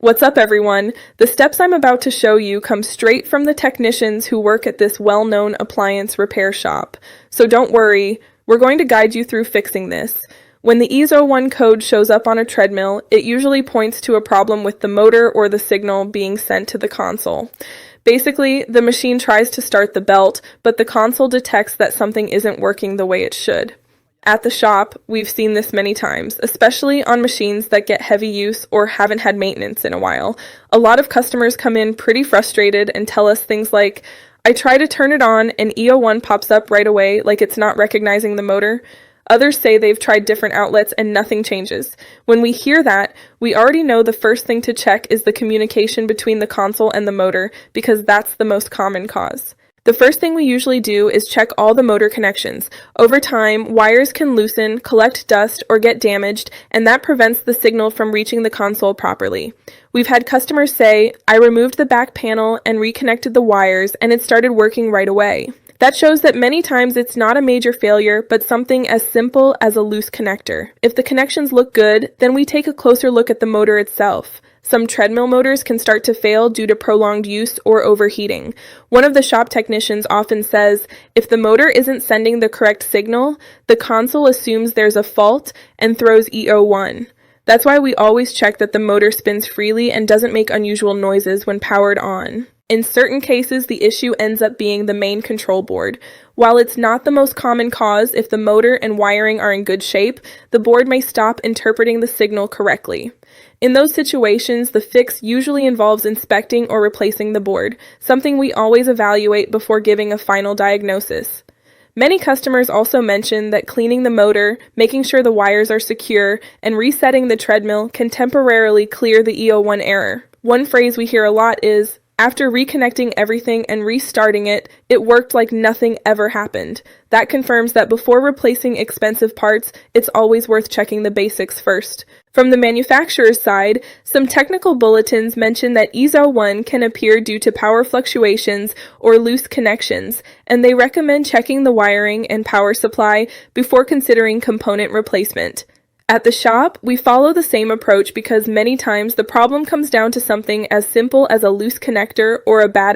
What's up, everyone? The steps I'm about to show you come straight from the technicians who work at this well-known appliance repair shop. So don't worry, we're going to guide you through fixing this. When the E01 code shows up on a treadmill, it usually points to a problem with the motor or the signal being sent to the console. Basically, the machine tries to start the belt, but the console detects that something isn't working the way it should. At the shop, we've seen this many times, especially on machines that get heavy use or haven't had maintenance in a while. A lot of customers come in pretty frustrated and tell us things like, "I try to turn it on and E01 pops up right away like it's not recognizing the motor." Others say they've tried different outlets and nothing changes. When we hear that, we already know the first thing to check is the communication between the console and the motor, because that's the most common cause. The first thing we usually do is check all the motor connections. Over time, wires can loosen, collect dust, or get damaged, and that prevents the signal from reaching the console properly. We've had customers say, "I removed the back panel and reconnected the wires, and it started working right away." That shows that many times it's not a major failure, but something as simple as a loose connector. If the connections look good, then we take a closer look at the motor itself. Some treadmill motors can start to fail due to prolonged use or overheating. One of the shop technicians often says, if the motor isn't sending the correct signal, the console assumes there's a fault and throws E01. That's why we always check that the motor spins freely and doesn't make unusual noises when powered on. In certain cases, the issue ends up being the main control board. While it's not the most common cause, if the motor and wiring are in good shape, the board may stop interpreting the signal correctly. In those situations, the fix usually involves inspecting or replacing the board, something we always evaluate before giving a final diagnosis. Many customers also mention that cleaning the motor, making sure the wires are secure, and resetting the treadmill can temporarily clear the E01 error. One phrase we hear a lot is, "After reconnecting everything and restarting it, it worked like nothing ever happened." That confirms that before replacing expensive parts, it's always worth checking the basics first. From the manufacturer's side, some technical bulletins mention that E01 can appear due to power fluctuations or loose connections, and they recommend checking the wiring and power supply before considering component replacement. At the shop, we follow the same approach because many times the problem comes down to something as simple as a loose connector or a bad